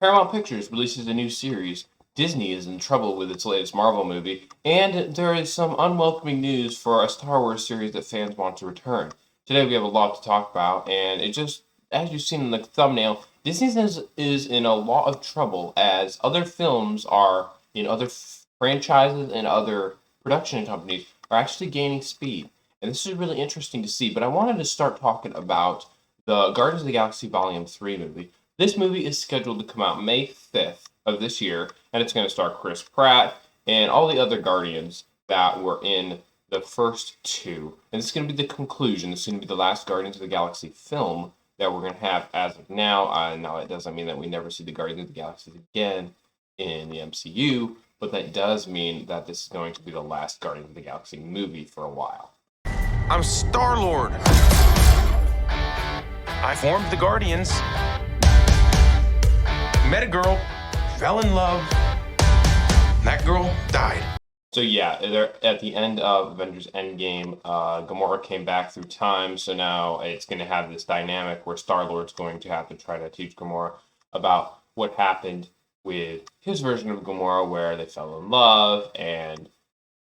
Paramount Pictures releases a new series. Disney is in trouble with its latest Marvel movie, and there is some unwelcoming news for a Star Wars series that fans want to return. Today we have a lot to talk about, and it just, as you've seen in the thumbnail, Disney is in a lot of trouble as other films are in other franchises and other production companies are actually gaining speed. And this is really interesting to see, but I wanted to start talking about the Guardians of the Galaxy Volume 3 movie. This movie is scheduled to come out May 5th of this year, and it's going to star Chris Pratt and all the other Guardians that were in the first two. And it's going to be the conclusion. This is going to be the last Guardians of the Galaxy film that we're going to have as of now. Now, it doesn't mean that we never see the Guardians of the Galaxy again in the MCU, but that does mean that this is going to be the last Guardians of the Galaxy movie for a while. I'm Star-Lord. I formed the Guardians. Met a girl, fell in love. That girl died. So yeah, they're at the end of Avengers Endgame. Gamora came back through time, so now it's going to have this dynamic where Star-Lord's going to have to try to teach Gamora about what happened with his version of Gamora, where they fell in love, and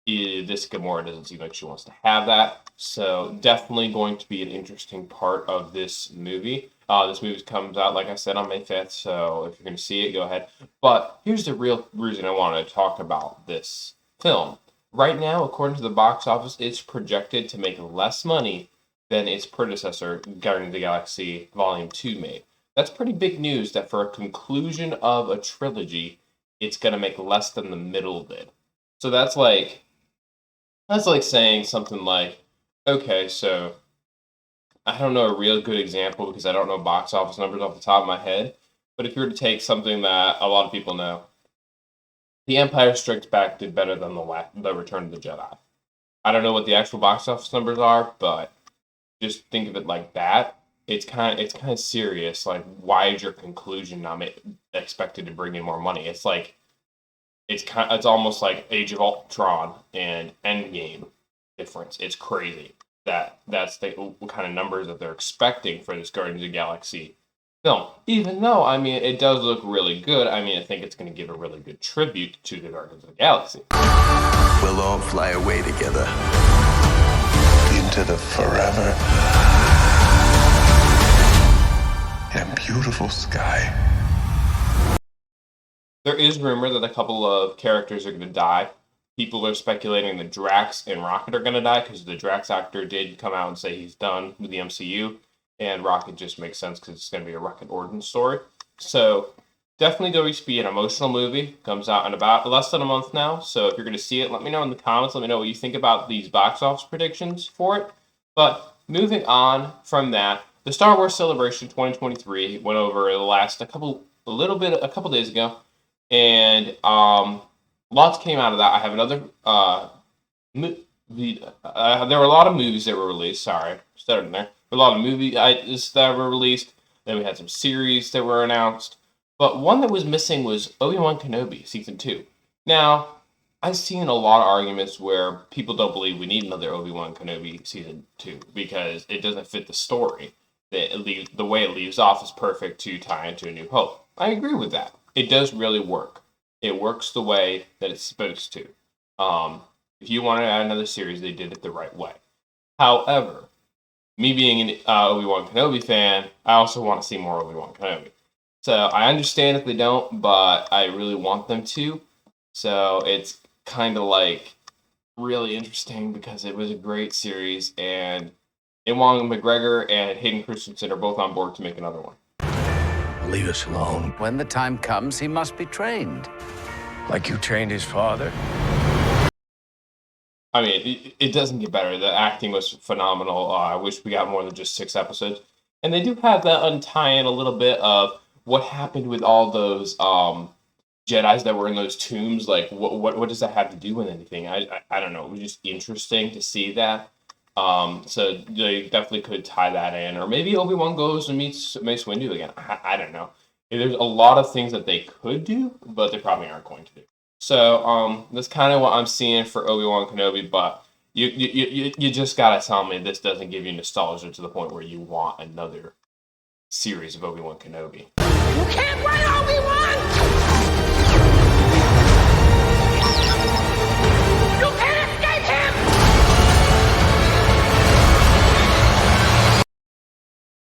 this Gamora doesn't seem like she wants to have that. So definitely going to be an interesting part of this movie. This movie comes out, like I said, on May 5th, so if you're going to see it, go ahead. But here's the real reason I wanted to talk about this film. Right now, according to the box office, it's projected to make less money than its predecessor, Guardians of the Galaxy Volume 2 made. That's pretty big news that for a conclusion of a trilogy, it's going to make less than the middle did. So that's like saying something like, okay, so I don't know a real good example because I don't know box office numbers off the top of my head, but if you were to take something that a lot of people know, The Empire Strikes Back did better than the Return of the Jedi. I don't know what the actual box office numbers are, but just think of it like that. It's kind of serious. Like, why is your conclusion not expected to bring in more money? It's like it's almost like Age of Ultron and Endgame difference. It's crazy that's what kind of numbers that they're expecting for this Guardians of the Galaxy film. Even though, I mean, it does look really good. I mean, I think it's going to give a really good tribute to the Guardians of the Galaxy. We'll all fly away together into the forever and beautiful sky. There is rumor that a couple of characters are going to die. People are speculating that Drax and Rocket are going to die because the Drax actor did come out and say he's done with the MCU, and Rocket just makes sense because it's going to be a Rocket origin story. So definitely going to be an emotional movie. Comes out in about less than a month now. So if you're going to see it, let me know in the comments. Let me know what you think about these box office predictions for it. But moving on from that, the Star Wars Celebration 2023 went over a couple days ago. And lots came out of that. I have another there were a lot of movies that were released. Sorry, started there. There were a lot of movies that were released. Then we had some series that were announced. But one that was missing was Obi-Wan Kenobi Season 2. Now, I've seen a lot of arguments where people don't believe we need another Obi-Wan Kenobi Season 2 because it doesn't fit the story. The way it leaves off is perfect to tie into A New Hope. I agree with that. It does really work. It works the way that it's supposed to. If you want to add another series, they did it the right way. However, me being an Obi-Wan Kenobi fan, I also want to see more Obi-Wan Kenobi. So I understand if they don't, but I really want them to. So it's kind of like really interesting because it was a great series, and Ewan McGregor and Hayden Christensen are both on board to make another one. Leave us alone. When the time comes, he must be trained. Like you trained his father? I mean, it doesn't get better. The acting was phenomenal. I wish we got more than just 6 episodes. And they do have that untie-in a little bit of what happened with all those Jedis that were in those tombs. Like, what does that have to do with anything? I don't know. It was just interesting to see that. So they definitely could tie that in. Or maybe Obi-Wan goes and meets Mace Windu again. I don't know. There's a lot of things that they could do, but they probably aren't going to do. So that's kind of what I'm seeing for Obi-Wan Kenobi, but you just gotta tell me this doesn't give you nostalgia to the point where you want another series of Obi-Wan Kenobi. You can't write Obi-Wan!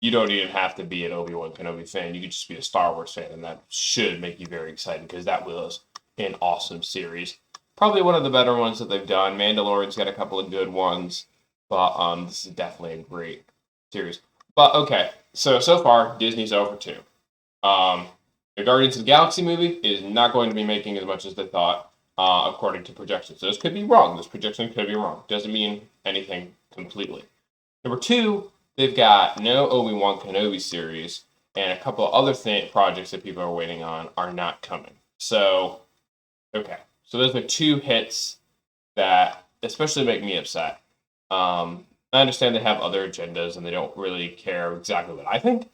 you don't even have to be an Obi-Wan Kenobi fan. You could just be a Star Wars fan, and that should make you very excited because that was an awesome series. Probably one of the better ones that they've done. Mandalorian's got a couple of good ones, but this is definitely a great series. But okay, so far Disney's over 2. The Guardians of the Galaxy movie is not going to be making as much as they thought, according to projections. So this could be wrong. This projection could be wrong. Doesn't mean anything completely. Number 2, they've got no Obi-Wan Kenobi series, and a couple of other projects that people are waiting on are not coming. So, okay. So those are 2 hits that especially make me upset. I understand they have other agendas and they don't really care exactly what I think,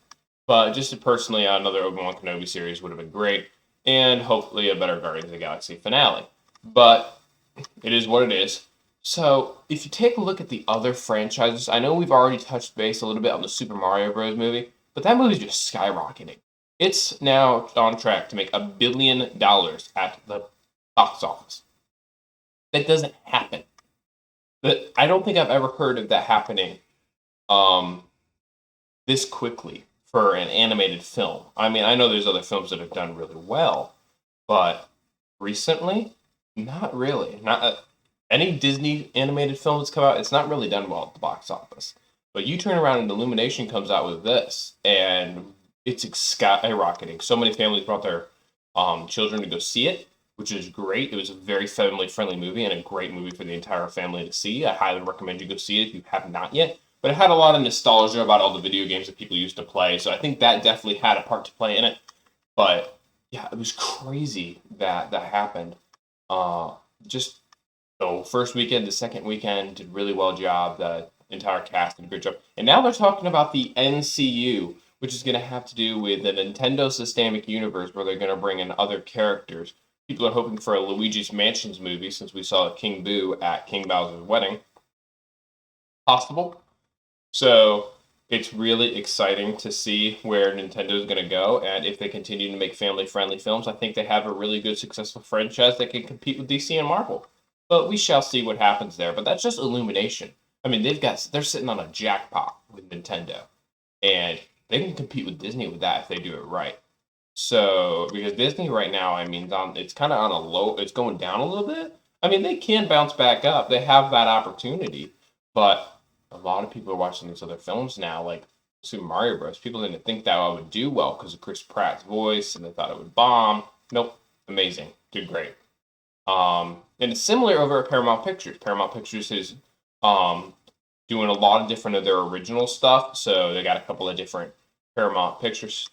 but just personally, another Obi-Wan Kenobi series would have been great, and hopefully a better Guardians of the Galaxy finale. But it is what it is. So if you take a look at the other franchises, I know we've already touched base a little bit on the Super Mario Bros. Movie, but that movie's just skyrocketing. It's now on track to make $1 billion at the box office. That doesn't happen. I don't think I've ever heard of that happening this quickly for an animated film. I mean, I know there's other films that have done really well, but recently, not really. Not any Disney animated film that's come out, it's not really done well at the box office. But you turn around and Illumination comes out with this, and it's skyrocketing. So many families brought their children to go see it, which is great. It was a very family-friendly movie and a great movie for the entire family to see. I highly recommend you go see it if you have not yet. But it had a lot of nostalgia about all the video games that people used to play, so I think that definitely had a part to play in it. But yeah, it was crazy that happened. Just the first weekend, the second weekend did really well job. The entire cast did a great job. And now they're talking about the NCU, which is going to have to do with the Nintendo Systemic Universe, where they're going to bring in other characters. People are hoping for a Luigi's Mansions movie, since we saw King Boo at King Bowser's wedding. Possible. So it's really exciting to see where Nintendo is going to go, and if they continue to make family-friendly films, I think they have a really good, successful franchise that can compete with DC and Marvel. But we shall see what happens there. But that's just Illumination. I mean, they're sitting on a jackpot with Nintendo, and they can compete with Disney with that if they do it right. So, because Disney right now, I mean, it's kind of on a low, it's going down a little bit. I mean, they can bounce back up. They have that opportunity, but a lot of people are watching these other films now, like Super Mario Bros. People didn't think that I would do well because of Chris Pratt's voice, and they thought it would bomb. Nope, amazing, did great. And it's similar over at Paramount Pictures. Paramount Pictures is doing a lot of different of their original stuff. So they got a couple of different Paramount Pictures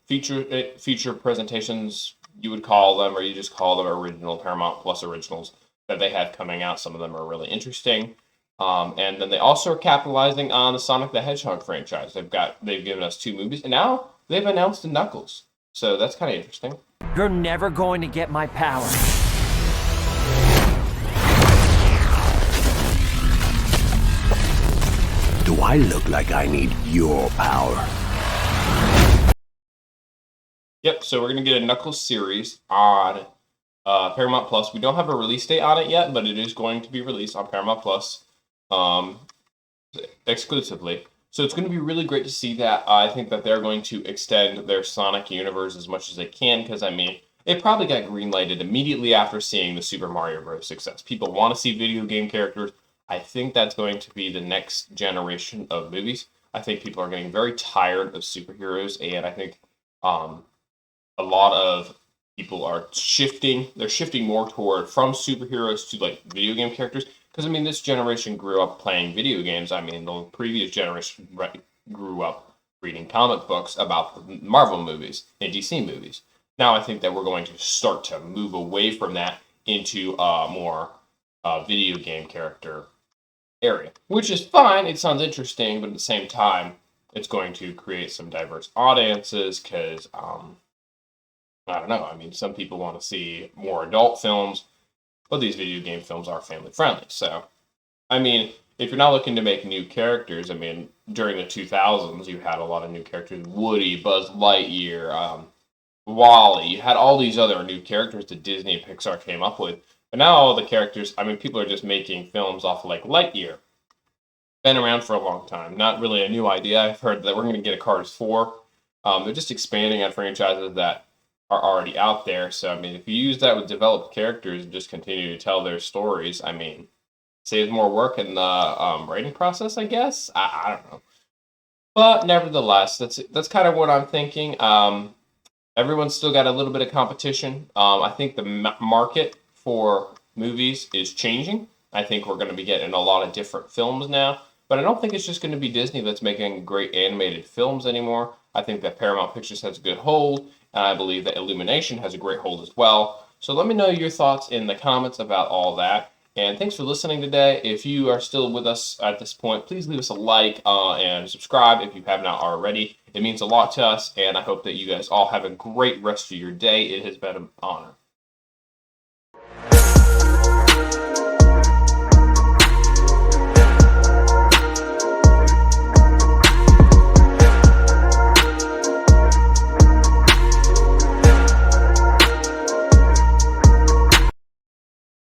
feature presentations, you would call them, or you just call them original Paramount Plus originals that they have coming out. Some of them are really interesting. And then they also are capitalizing on the Sonic the Hedgehog franchise. They've given us 2 movies, and now they've announced the Knuckles. So that's kind of interesting. You're never going to get my power. Do I look like I need your power? Yep, so we're going to get a Knuckles series on Paramount Plus. We don't have a release date on it yet, but it is going to be released on Paramount Plus exclusively. So it's going to be really great to see that. I think that they're going to extend their Sonic universe as much as they can, because, I mean, it probably got greenlighted immediately after seeing the Super Mario Bros. Success. People want to see video game characters. I think that's going to be the next generation of movies. I think people are getting very tired of superheroes, and I think a lot of people are shifting. They're shifting more toward from superheroes to like video game characters. Because, I mean, this generation grew up playing video games. I mean, the previous generation grew up reading comic books about Marvel movies and DC movies. Now I think that we're going to start to move away from that into a more video game character area, which is fine. It sounds interesting, but at the same time, it's going to create some diverse audiences because, I don't know. I mean, some people want to see more adult films, but these video game films are family friendly. So, I mean, if you're not looking to make new characters, I mean, during the 2000s, you had a lot of new characters. Woody, Buzz Lightyear, Wally. You had all these other new characters that Disney and Pixar came up with. But now all the characters, I mean, people are just making films off of like Lightyear. been around for a long time. Not really a new idea. I've heard that we're going to get a Cars 4. They're just expanding on franchises that are already out there. So, I mean, if you use that with developed characters and just continue to tell their stories, I mean, saves more work in the writing process, I guess. I don't know. But nevertheless, that's kind of what I'm thinking. Everyone's still got a little bit of competition. I think the market for movies is changing. I think we're going to be getting a lot of different films now. But I don't think it's just going to be Disney that's making great animated films anymore. I think that Paramount Pictures has a good hold, and I believe that Illumination has a great hold as well. So let me know your thoughts in the comments about all that. And thanks for listening today. If you are still with us at this point, please leave us a like and subscribe if you have not already. It means a lot to us, and I hope that you guys all have a great rest of your day. It has been an honor.